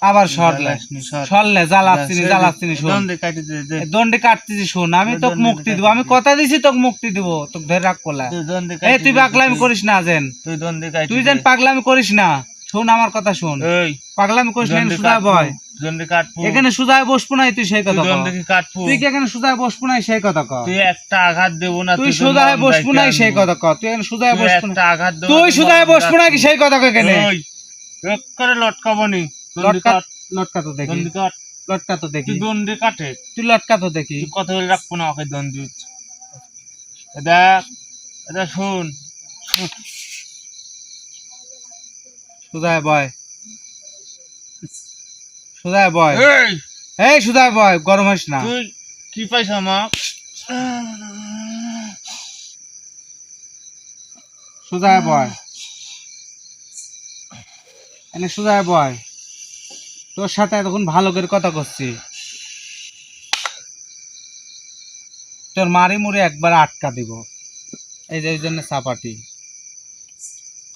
Speaker 1: আবার সরলে
Speaker 3: জ্বালাসনি, সর।
Speaker 1: সরলে জ্বালাচ্ছিনি শোন,
Speaker 3: দণ্ডে কাটি দে, দে।
Speaker 1: দণ্ডে কাটতেছি শোন, আমি তোকে
Speaker 3: দণ্ডে
Speaker 1: মুক্তি দেবো, আমি
Speaker 3: কাটতেছি।
Speaker 1: কথা দিছি তোকে মুক্তি দেবো, তোকে ধরে রাখ কোলা।
Speaker 3: তুই দণ্ডে
Speaker 1: এই
Speaker 3: কাটি
Speaker 1: তুই
Speaker 3: দে,
Speaker 1: পাগলামি
Speaker 3: তুই-
Speaker 1: করিস না যেন,
Speaker 3: তুই দণ্ডে কাটি
Speaker 1: তুই
Speaker 3: দে।
Speaker 1: যেন পাগলামি করিস না, শোন আমার কথা শোন,
Speaker 3: এই
Speaker 1: পাগলামি করিস না,
Speaker 3: দণ্ডে
Speaker 1: সুদায়
Speaker 3: কাটবো,
Speaker 1: বয়,
Speaker 3: দণ্ডে কাটবো।
Speaker 1: এখানে সুদায় বসবো নাই, তুই সেই
Speaker 3: তুই
Speaker 1: কথা কর,
Speaker 3: দণ্ডে কি কাটবো?
Speaker 1: তুই কি এখানে সুদায় বসবো নাই সেই কথা কর,
Speaker 3: তুই একটা আঘাত দেবো না,
Speaker 1: তুই
Speaker 3: তো
Speaker 1: সুদায়
Speaker 3: নরম
Speaker 1: বসবো
Speaker 3: বাইকে
Speaker 1: নাই সেই
Speaker 3: আনবো।
Speaker 1: কথা কর, তুই এখানে সুদায়
Speaker 3: তুই
Speaker 1: বসবো না,
Speaker 3: একটা আঘাত দেবো
Speaker 1: তুই
Speaker 3: না, তো
Speaker 1: সুদায়
Speaker 3: নরম
Speaker 1: বসবো নাকি
Speaker 3: রাখবো।
Speaker 1: সেই কথা কর এখানে,
Speaker 3: ওই, এক করে লটকাবো নি। দণ্ডে
Speaker 1: লটকা,
Speaker 3: কাট,
Speaker 1: লটকা তো দেখি,
Speaker 3: দণ্ডে কাট।
Speaker 1: লটকা তো দেখি,
Speaker 3: তুই দণ্ডে কাটে,
Speaker 1: তুই লটকা তো দেখি,
Speaker 3: তুই কথা বলে রাখবো না ওকে দণ্ডে। দেখ, এটা শোন,
Speaker 1: সুদায় বয়, সুদায় বয়,
Speaker 3: এই
Speaker 1: এই সুদায় বয়, গরম হইস না,
Speaker 3: তুই কি পাইছ আমাক?
Speaker 1: সুদায় বয়, এনে সুদায় বয়, তোর সাথে এতক্ষণ ভালো করে কথা করছি, তোর মারি মুড়ি একবার আটকা দিব, এই যে এই জন্য চাপাটি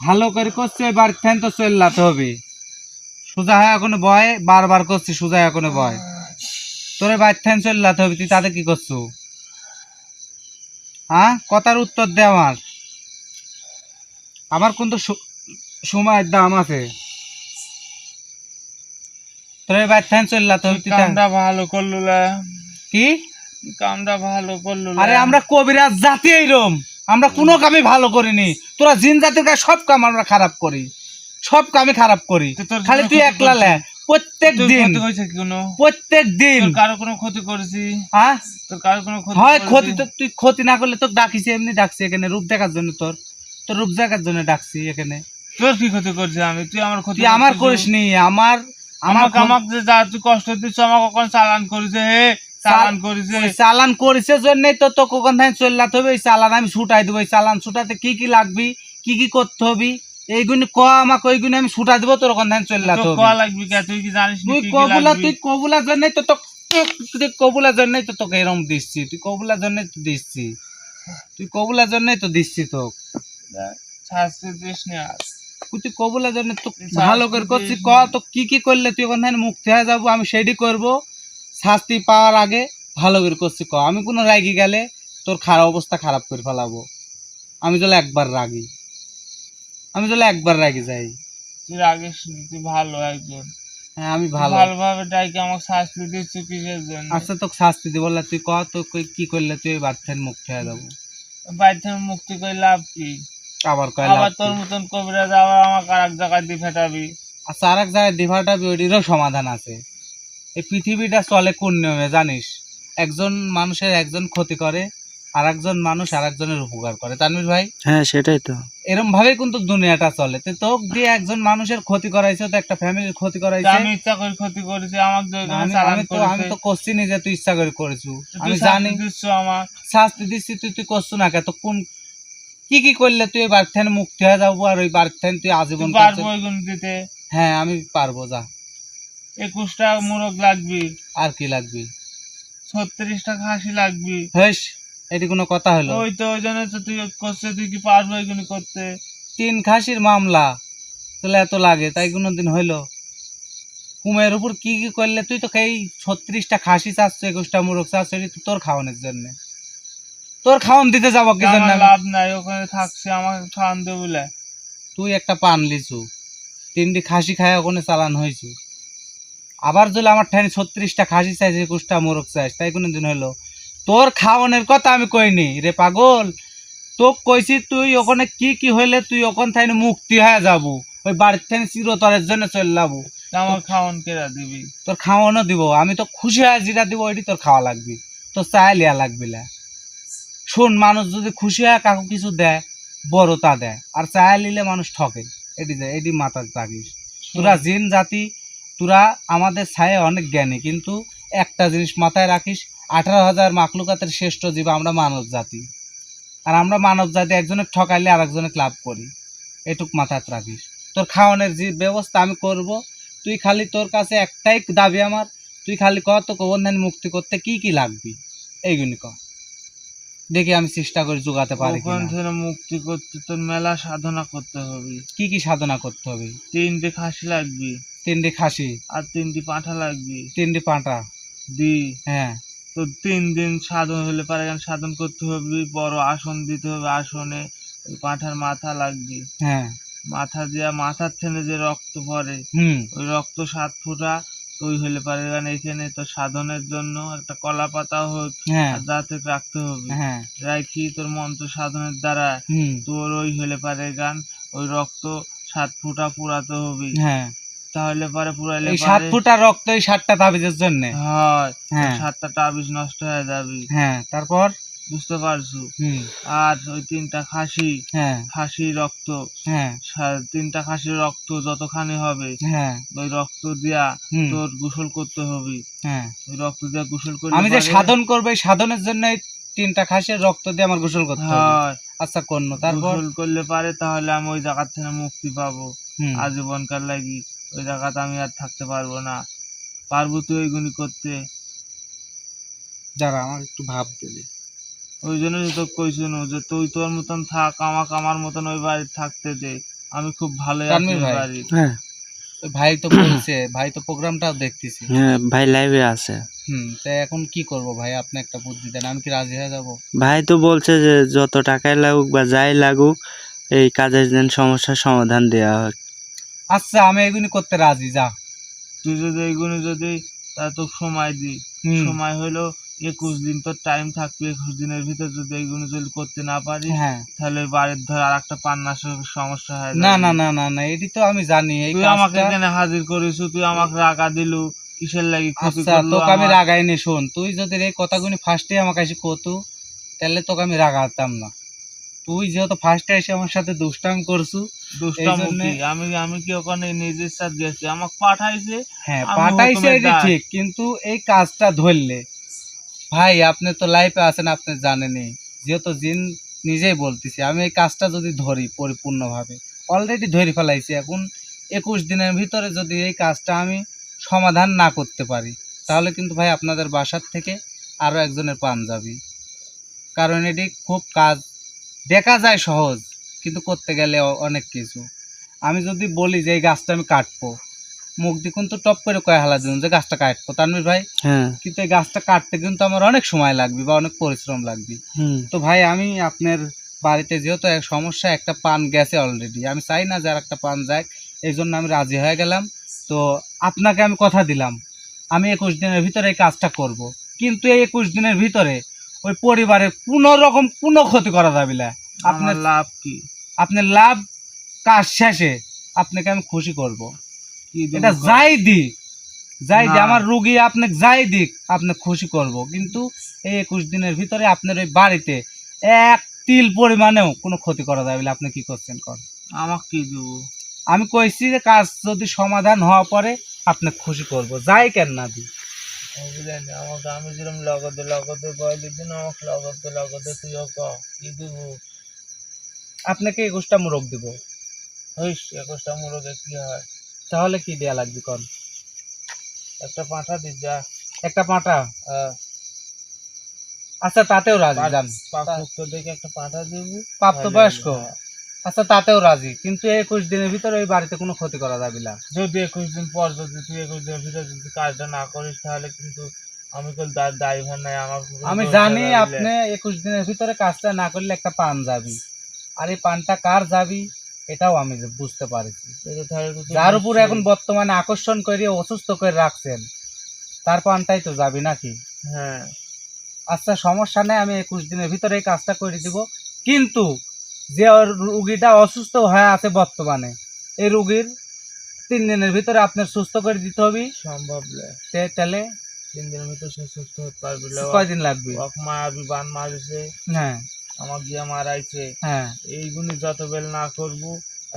Speaker 1: ভালো করে করছে, এবার ফ্যান তো চল্লাতে হবে, সোজা হয় এখন বয়, বারবার করছি সোজা এখন বয়, তোরে বাইর ফ্যান চল্লাতে হবে, তুই তাতে কি করছো, হ্যাঁ কথার উত্তর দে আমার, আমার কিন্তু সময়ের দাম আছে, তোরে বাইর ফ্যান চল্লাতে হবে,
Speaker 3: তুই কামটা ভালো করলু লা।
Speaker 1: কি
Speaker 3: কামটা ভালো করলু লা।
Speaker 1: আরে আমরা কবিরাজ জাতি এইরম, আমরা কোনো কামই ভালো করিনি, তোরা জিন জাতির কাজ সব কাম আমরা খারাপ করি, সব কামই খারাপ করি,
Speaker 3: তো তোর
Speaker 1: খালি
Speaker 3: কোনো
Speaker 1: তুই
Speaker 3: ক্ষতি
Speaker 1: একলা লে, প্রত্যেক
Speaker 3: তোর
Speaker 1: দিন,
Speaker 3: ক্ষতি হয়েছে কি কোনো?
Speaker 1: প্রত্যেক দিন,
Speaker 3: তোর কারো কোনো ক্ষতি করেছি?
Speaker 1: হ্যাঁ
Speaker 3: তোর কারো কোনো ক্ষতি
Speaker 1: হয়
Speaker 3: করেছি?
Speaker 1: ক্ষতি তো, তুই ক্ষতি না করলে তোকে ডাকিছি, এমনি ডাকছি এখানে রূপ দেখার জন্য, তোর তোর রূপ দেখার জন্য ডাকছি এখানে,
Speaker 3: তোর কি ক্ষতি করছি আমি? তুই আমার ক্ষতি
Speaker 1: তুই আমার
Speaker 3: করছিস?
Speaker 1: করিস নি, আমার আমার
Speaker 3: আমাকে আমাকে যে যা তুই কষ্ট দিচ্ছ আমাকে কখন চালান করেছে, হে চালান করেছে।
Speaker 1: ওই চালান করেছে জন্যই তো তোকে ওখান থেকে চললাতে হবে, এই চালান আমি ছুটাই দেবো, এই চালান ছুটাতে কি কি লাগবি, কি কি করতে হবে, এইগুলি ক আমাকে, ওইগুলি আমি ছুটা দেবো, তোর ওখান থেকে চললাতে
Speaker 3: তোর
Speaker 1: হবে,
Speaker 3: কয়া লাগবি কে? তুই কি জানিস না
Speaker 1: তুই
Speaker 3: কি কি
Speaker 1: কবুলা,
Speaker 3: লাগবি?
Speaker 1: তুই কবুলার জন্যই তো তুই কবুলার জন্যই তো তোকে এরকম দিচ্ছি, তুই কবুলার জন্যই তো দিচ্ছি, তুই কবুলার জন্যই তো দিচ্ছি তোকে,
Speaker 3: দেখ, শাস্তি দিস নি আর।
Speaker 1: তুই কবুলার জন্য তো
Speaker 3: তুই
Speaker 1: ভালো
Speaker 3: শাস্তি
Speaker 1: করে করছিস,
Speaker 3: দিস
Speaker 1: ক
Speaker 3: নি।
Speaker 1: তো কি কি করলে তুই ওখান থেকে মুক্তি হয়ে যাবো, আমি সেটি করব, শাস্তি পাওয়ার আগে ভালো করে করছি ক, আমি কোনো রাগি গেলে তোর খারাপ অবস্থা খারাপ করে ফেলাবো, আমি যদি একবার রাগি, আমি যদি একবার রাগি যাই,
Speaker 3: তুই রাগিস নি, তুই ভালো একজন,
Speaker 1: হ্যাঁ আমি ভালো,
Speaker 3: ভালোভাবে ডাইকে আমাকে শাস্তি দিচ্ছ কিসের জন্য?
Speaker 1: আচ্ছা তোকে শাস্তি দিব, বললা তুই ক তো কি করলে তুই এই বাচ্চার মুক্তি হয়ে যাবো,
Speaker 3: বাড়ি থেকে মুক্তি করে লাভ কি?
Speaker 1: আবার কয়
Speaker 3: আবার
Speaker 1: লাভ
Speaker 3: তোর
Speaker 1: কি?
Speaker 3: মতন কবিরাজ আবার আমাকে আর এক জায়গায় দিয়ে ফেটাবি।
Speaker 1: আচ্ছা আর এক জায়গায় দিভাটা ওইটিরও সমাধান আছে, এই পৃথিবীটা চলে কোন নিয়মে জানিস, একজন মানুষের একজন ক্ষতি করে, আর একজন মানুষ আর একজনের উপকার করে, তানভীর ভাই
Speaker 2: হ্যাঁ সেটাই তো,
Speaker 1: এরকম ভাবে কিন্তু দুনিয়াটা চলে, তো তোকে দিয়ে একজন মানুষের ক্ষতি করাইছে, তো একটা ফ্যামিলির ক্ষতি
Speaker 3: তা
Speaker 1: করাইছে,
Speaker 3: আমি ইচ্ছা করে ক্ষতি করেছি, আমাকে যে ওইখানে
Speaker 1: আমি
Speaker 3: চালান
Speaker 1: আমি তো আমি
Speaker 3: করেছে।
Speaker 1: তো করছি নি যে তুই ইচ্ছা করে করেছু,
Speaker 3: তুই
Speaker 1: আমি
Speaker 3: শাস্তি
Speaker 1: জানি
Speaker 3: দিচ্ছ আমার।
Speaker 1: শাস্তি দিচ্ছি, তুই তুই করছু না কে, তো কোন কি কি করলে তুই এই বাড়ি থেকে মুক্তি হয়ে যাবো, আর ওই বাড়ি থেকে তুই আজীবন
Speaker 3: তুই পারবো
Speaker 1: করছিস?
Speaker 3: ওইগুলো দিতে?
Speaker 1: হ্যাঁ আমি পারবো, যা
Speaker 3: 21টা মোরগ লাগবি,
Speaker 1: আর কি লাগবে,
Speaker 3: 36টা খাসি লাগবি।
Speaker 1: হেস এটি কোনো কথা হলো,
Speaker 3: ওই তো ওই জন্য তো তুই করছে, তুই কি পারবো এগুলো করতে?
Speaker 1: 3 খাসির মামলা তাহলে এত লাগে, তাই কোনোদিন হইলো, কুমের উপর কি কি করলে তুই তো এই 36টা খাসি চাচ্ছ, 21টা মুরগ চাচ্ছ, এটি তো তোর খাওয়ানোর জন্য, তোর খাওয়ান দিতে যাবো কি জন্য
Speaker 3: আমার
Speaker 1: আমি?
Speaker 3: লাভ নাই, ওখানে থাকছে আমাকে খাওয়ান দেবো বলে।
Speaker 1: তুই একটা পান লিচু 3টি খাসি খায় ওখানে চালান হয়েছু, আবার যদি আমার ঠানি 36টা খাসি চাইছে, 21টা মোরগ চাইছ, তাই কোনোদিন হলো? তোর খাওয়ানোর কথা আমি কইনি রে পাগল, তোক কইছি তুই ওখানে কি কি হইলে তুই ওখান থেকে মুক্তি হয়ে যাবো, ওই বাড়ির থেকে চিরতরের জন্য চলে যাবো,
Speaker 3: তা আমার খাওয়ান কেরা দিবি?
Speaker 1: তোর খাওয়ানো দিব, আমি তো খুশি হয়ে যেটা দিব ওইটি তোর খাওয়া লাগবে, তোর চায় লিয়া লাগবে না, শোন মানুষ যদি খুশি হয় কাকু কিছু দেয় বড় তা দেয়, আর চায় নিলে মানুষ ঠকে, এটি দেয়, এটি মাথায় রাখিস, তোরা জিন জাতি, তোরা আমাদের ছায়ে অনেক জ্ঞানী, কিন্তু একটা জিনিস মাথায় রাখিস, 18,000 মাখলুকাতের শ্রেষ্ঠ জীব আমরা মানব জাতি, আর আমরা মানব জাতি একজনের ঠকাইলে আর একজনের লাভ করি, এটুক মাথায় রাখিস, তোর খাওয়ানোর যে ব্যবস্থা আমি করব, তুই খালি তোর কাছে একটাই দাবি আমার, তুই খালি কত বন্ধন মুক্তি করতে কি কি লাগবি এইগুলি ক, দেখি আমি চেষ্টা করে জোগাতে পারি
Speaker 3: ওখান
Speaker 1: কিনা।
Speaker 3: থেকে মুক্তি করতে তোর মেলা সাধনা করতে হবে।
Speaker 1: কি কি সাধনা করতে হবে?
Speaker 3: 3টে খাসি লাগবে,
Speaker 1: 3টি খাসি
Speaker 3: আর 3টি পাঁঠা লাগবে,
Speaker 1: 3টি পাঁঠা।
Speaker 3: দি
Speaker 1: হ্যাঁ
Speaker 3: তো 3 দিন সাধন হলে পারে, গান সাধন করতে হবে, বড় আসন দিতে হবে, আসনে ওই পাঁঠার মাথা লাগবে,
Speaker 1: হ্যাঁ
Speaker 3: মাথা দিয়া মাথার থেকে যে রক্ত পড়ে
Speaker 1: হুম
Speaker 3: ওই রক্ত 7 ফোঁটা ওই হলে পারে, গান এখানে তো সাধনের জন্য একটা কলা পাতা হোক
Speaker 1: হ্যাঁ
Speaker 3: আর যাতে রাখতে হবে,
Speaker 1: হ্যাঁ
Speaker 3: রাখি তোর মন্ত্র সাধনের দ্বারা
Speaker 1: হুম
Speaker 3: তোর ওই হলে পারে গান ওই রক্ত 7 ফোঁটা পুরাতে হবে।
Speaker 1: হ্যাঁ
Speaker 3: তাহলে পারে পুরাইলে
Speaker 1: এই 7
Speaker 3: পারে
Speaker 1: ফুটা রক্ত এই 7টা তাবিজের জন্য।
Speaker 3: হয়
Speaker 1: হ্যাঁ
Speaker 3: 7টা তাবিজ নষ্ট হয়ে যাবে,
Speaker 1: হ্যাঁ তারপর
Speaker 3: বুঝতে পারছো?
Speaker 1: হুম
Speaker 3: আর ওই 3টা খাসি,
Speaker 1: হ্যাঁ
Speaker 3: খাসি রক্ত,
Speaker 1: হ্যাঁ
Speaker 3: 3টা খাসির রক্ত যতখানি হবে
Speaker 1: হ্যাঁ
Speaker 3: ওই রক্ত দিয়া
Speaker 1: হুম
Speaker 3: তোর গোসল করতে হবে।
Speaker 1: হ্যাঁ
Speaker 3: ওই রক্ত দিয়া গোসল করলে
Speaker 1: আমি যে
Speaker 3: পরে
Speaker 1: সাধন করবো এই সাধনের জন্য এই 3টা খাসির রক্ত দিয়ে আমার গোসল করতে হবে।
Speaker 3: হয়
Speaker 1: আচ্ছা করল, তারপর
Speaker 3: গোসল করলে পারে তাহলে আমি ওই জায়গা থেকে মুক্তি পাবো
Speaker 1: হুম
Speaker 3: আজীবনকার লাগি। ওই জায়গাতে আমি আর থাকতে পারবো না। পারবো তুই এইগুলি করতে?
Speaker 1: যারা আমার একটু ভাব দিলে।
Speaker 3: ওই জন্যই তো কইছিল যে তুই তোর মতন থাক, আমাকে আমার মতন ওই বাড়ি থাকতে দে, আমি খুব ভালোই আছি
Speaker 1: তানভীর
Speaker 3: ওই
Speaker 1: ভাই।
Speaker 3: বাড়ি।
Speaker 2: হ্যাঁ
Speaker 1: ওই ভাই তো বলছে, ভাই তো প্রোগ্রামটাও দেখতেছি।
Speaker 2: হ্যাঁ ভাই লাইভে আছে।
Speaker 1: তাই এখন কি করব ভাই, আপনি একটা বুদ্ধি দেন, আমি কি রাজি হয়ে যাব?
Speaker 2: ভাই তো বলছে যে যত টাকাই লাগুক বা যাই লাগুক এই কাজের যেন সমস্যার সমাধান দেওয়া হয়।
Speaker 1: আচ্ছা আমি এগুলি করতে রাজি, যা।
Speaker 3: তুই যদি এইগুলি যদি তা তো সময় দি,
Speaker 1: হুম
Speaker 3: সময় হলো 21 দিন তোর টাইম থাকবে। 21 দিনের ভিতর যদি এইগুলো যদি করতে না পারিস
Speaker 1: হ্যাঁ
Speaker 3: তাহলে ওই বাড়ির ধর আর একটা পান্নাসের সমস্যা হয়ে
Speaker 1: না
Speaker 3: যাবে।
Speaker 1: না না না না, এটি তো আমি জানি এই
Speaker 3: তুই আমাকে
Speaker 1: কাজটা।
Speaker 3: এখানে হাজির করিস, তুই আমাকে রাগা দিলু কিসের লাগি? ক্ষতি
Speaker 1: আচ্ছা
Speaker 3: করলো
Speaker 1: তোকে আমি
Speaker 3: আমার।
Speaker 1: রাগাইনি, শোন, তুই যদি এই কথাগুলি ফার্স্টে আমাকে এসে কতু, তাহলে তোকে আমি রাগাতাম না। তুই যেহেতু ফার্স্টে এসে আমার সাথে দুষ্টামি করছু,
Speaker 3: দুষ্টামো
Speaker 1: জন্যে-
Speaker 3: কি? আমি কি ওখানে নিজের সাথে গেছি? আমাকে পাঠাইছে,
Speaker 1: হ্যাঁ
Speaker 3: আমি
Speaker 1: পাঠাইছে
Speaker 3: হুকুমের
Speaker 1: এটি
Speaker 3: দাস।
Speaker 1: ঠিক, কিন্তু এই কাজটা ধরলে ভাই আপনি তো লাইফে আছেন, আপনি জানেনই, যেহেতু জিন নিজেই বলতেছি, আমি এই কাজটা যদি ধরি পরিপূর্ণভাবে, অলরেডি ধরে ফেলাইছি, এখন 21 দিনের ভিতরে যদি এই কাজটা আমি সমাধান না করতে পারি, তাহলে কিন্তু ভাই আপনাদের বাসার থেকে আরও একজনের পান যাবে। কারণ এটি খুব কাজ দেখা যায় সহজ, কিন্তু করতে গেলে অনেক কিছু। আমি যদি বলি যে এই গাছটা আমি কাটবো, মুখ দিয়ে কিন্তু টপ করে কয়ে হালা দিন যে গাছটা কাটবো, তানভীর ভাই,
Speaker 2: হ্যাঁ
Speaker 1: কিন্তু এই গাছটা কাটতে কিন্তু আমার অনেক সময় লাগবে বা অনেক পরিশ্রম লাগবে।
Speaker 2: হুম
Speaker 1: তো ভাই আমি আপনার বাড়িতে যেহেতু এক সমস্যা, একটা পান গেছে অলরেডি, আমি চাই না যে আর একটা পান যাক, এই জন্য আমি রাজি হয়ে গেলাম। তো আপনাকে আমি কথা দিলাম আমি 21 দিনের ভিতরে এই কাজটা করব, কিন্তু এই 21 দিনের ভিতরে ওই পরিবারের কোনো রকম কোনো ক্ষতি করা যাবে না।
Speaker 3: আমার
Speaker 1: আপনার
Speaker 3: লাভ কি?
Speaker 1: আপনার লাভ, কাজ শেষে আপনাকে আমি খুশি করব।
Speaker 3: কি দেবো
Speaker 1: এটা
Speaker 3: কর?
Speaker 1: যাই দিক, যাই
Speaker 3: না।
Speaker 1: দিক আমার রুগী আপনাকে যাই দিক আপনাকে খুশি করব, কিন্তু এই 21 দিনের ভিতরে আপনার ওই বাড়িতে এক তিল পরিমাণেও কোনো ক্ষতি করা যাবে না। আপনি কি করছেন কর?
Speaker 3: আমাকে কি দেবো?
Speaker 1: আমি কইছি যে কাজ যদি সমাধান হওয়া পরে আপনাকে খুশি করব, যাই কেন না দিই।
Speaker 3: বুঝলেন, আমাকে আমি যেরকম লগতে কয় দিচ্ছি না, আমাকে লগতে তুইও ক কি দেবো?
Speaker 1: আপনাকে 21টা মোরগ দিব।
Speaker 3: হইস 21টা মুরগে কি হয়?
Speaker 1: তাহলে কি দেয়া লাগবে কর?
Speaker 3: একটা পাঁঠা দিস যা।
Speaker 1: একটা পাঁঠা?
Speaker 3: আহ,
Speaker 1: আচ্ছা তাতেও রাজি, জান।
Speaker 3: পাপুক্ত দেখে একটা পাঁঠা দিবি।
Speaker 1: প্রাপ্তবয়স্ক?
Speaker 3: হ্যাঁ।
Speaker 1: আচ্ছা তাতেও রাজি, কিন্তু 21 দিনের ভিতরে ওই বাড়িতে কোনো ক্ষতি করা যাবে না।
Speaker 3: যদি 21 দিন পর যদি তুই 21 দিনের ভিতরে যদি কাজটা না করিস তাহলে কিন্তু আমি তো ড্রাইভার নাই, আমার কোনো
Speaker 1: আমি
Speaker 3: দোষ
Speaker 1: জানি
Speaker 3: দেওয়া
Speaker 1: আপনি 21 দিনের ভিতরে কাজটা না করলে একটা পান যাবি, আর এই পানটা কার যাবি এটাও আমি যে বুঝতে পারছি।
Speaker 3: এটা তাহলে তো তুই
Speaker 1: যার উপর
Speaker 3: নিশ্চয়ই-
Speaker 1: এখন বর্তমানে আকর্ষণ করে অসুস্থ করে রাখছেন তার পানটাই তো যাবি নাকি?
Speaker 3: হ্যাঁ
Speaker 1: আচ্ছা সমস্যা নেই, আমি 21 দিনের ভিতরে এই কাজটা করে দিব, কিন্তু যে রুগীটা অসুস্থ হয়ে আছে বর্তমানে, এই রুগীর 3 দিনের ভিতরে আপনার সুস্থ করে দিতে হবে।
Speaker 3: সম্ভব নয়।
Speaker 1: তাহলে
Speaker 3: 3 দিনের ভিতরে সে সুস্থ হতে পারবি না।
Speaker 1: কয়দিন লাগবে?
Speaker 3: ওক মারাবি, বান মারিছে,
Speaker 1: হ্যাঁ
Speaker 3: আমার গিয়া মারাইছে,
Speaker 1: হ্যাঁ
Speaker 3: এইগুলি যত বেল না করবো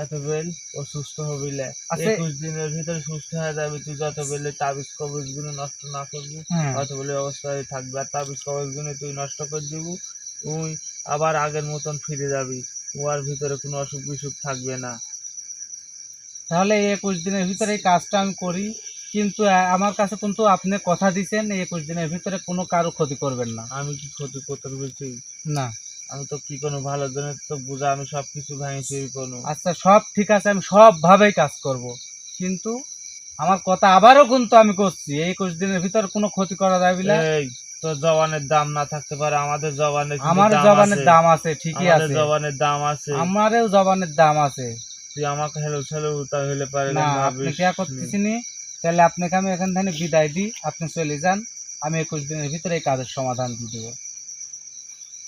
Speaker 3: এত বেল ও সুস্থ হবিলে।
Speaker 1: আচ্ছা
Speaker 3: 21 দিনের ভিতরে সুস্থ হয়ে যাবে। তুই যত বেলে তাবিজ কবজ গুলো নষ্ট না করবি
Speaker 1: হ্যাঁ
Speaker 3: অত বেলে অবস্থায় থাকবে। আর তাবিজ কবজ গুলো তুই নষ্ট করে দিবি, তুই আবার আগের মতন ফিরে যাবি। উহার ভিতরে কোনো অসুখ বিসুখ থাকবে না।
Speaker 1: তাহলে এই 21 দিনের ভিতরে এই কাজটা আমি করি, কিন্তু আমার কাছে কিন্তু আপনি কথা দিয়েছেন এই 21 দিনের ভিতরে কোনো কারো ক্ষতি করবেন না।
Speaker 3: আমি কি ক্ষতি করতে বলছি?
Speaker 1: না,
Speaker 3: আমি তো কি কোনো ভালো জনের তো বুঝা, আমি সব কিছু ভাঙিছি কোনো।
Speaker 1: আচ্ছা সব ঠিক আছে, আমি সবভাবেই কাজ করব, কিন্তু আমার কথা আবারও কিন্তু আমি করছি এই 21 দিনের ভিতরে কোনো ক্ষতি করা যাবে না।
Speaker 3: এই তোর জবানের দাম না থাকতে পারে, আমাদের জবানের কিন্তু
Speaker 1: আমার
Speaker 3: দাম
Speaker 1: জবানের
Speaker 3: আছে।
Speaker 1: দাম আছে, ঠিকই
Speaker 3: আমাদের
Speaker 1: আছে,
Speaker 3: জবানের দাম আছে।
Speaker 1: আমারও জবানের দাম আছে।
Speaker 3: তুই আমাকে হেলো ছেলে উতা হইলে পারে
Speaker 1: না,
Speaker 3: না
Speaker 1: আপনি
Speaker 3: ভাবিস
Speaker 1: কি করতেছি নি? তাহলে আপনাকে আমি এখান থেকে বিদায় দিই, আপনি চলে যান, আমি 21 দিনের ভিতরে এই কাজের সমাধান দিয়ে দেবো।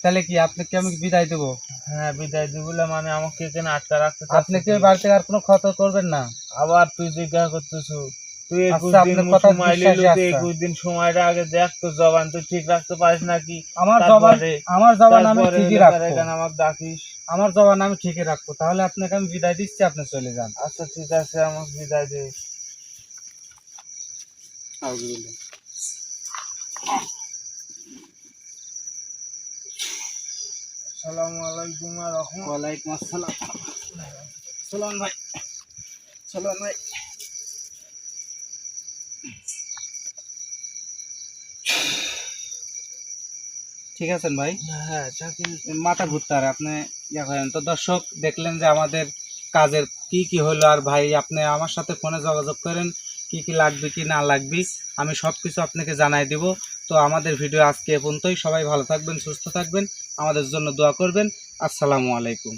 Speaker 1: তাহলে কি আপনাকে আমি বিদায় দেবো?
Speaker 3: হ্যাঁ বিদায় দি বলে মানে আমাকে এখানে আটকা রাখতে
Speaker 1: আপনি কি
Speaker 3: চাচ্ছিস?
Speaker 1: ওই বাড়িতে আর কোনো ক্ষতি করবেন না?
Speaker 3: আবার তুই জিজ্ঞাসা করতেছ? তুই 21
Speaker 1: আচ্ছা,
Speaker 3: দিন
Speaker 1: আপনার কথা
Speaker 3: সময়
Speaker 1: বিশ্বাসে
Speaker 3: নিলি, তুই
Speaker 1: আসছে।
Speaker 3: 21 দিন সময়টা আগে দেখ তোর জবান তুই ঠিক রাখতে পারিস নাকি?
Speaker 1: আমার
Speaker 3: তারপরে
Speaker 1: জবান আমি
Speaker 3: তারপরে
Speaker 1: ঠিকই
Speaker 3: হলে পারে
Speaker 1: রাখবো,
Speaker 3: এখানে আমাকে ডাকিস।
Speaker 1: আমার জবান আমি ঠিকই রাখবো। তাহলে আপনাকে আমি বিদায় দিচ্ছি, আপনি চলে যান।
Speaker 3: আচ্ছা ঠিক আছে, আমাকে বিদায় দে। আসসালামু আলাইকুম ওয়া রাহমাতুল্লাহ।
Speaker 1: ওয়ালাইকুম আসসালাম। চলুন ভাই, চলুন ভাই। ঠিক আছেন ভাই?
Speaker 3: হ্যাঁ শাকিল,
Speaker 1: মাথা ঘুরতে আর আপনি ইয়া করেন। তো দর্শক দেখলেন যে আমাদের কাজের কি কি হলো, আর ভাই আপনি আমার সাথে ফোনে যোগাযোগ করেন, কি কি লাগবে কি না লাগবে আমি সব কিছু আপনাকে জানাই দিব। তো আমাদের ভিডিও আজকে এ পর্যন্তই। সবাই ভালো থাকবেন, সুস্থ থাকবেন, আমাদের জন্য দোয়া করবেন। আসসালামু আলাইকুম।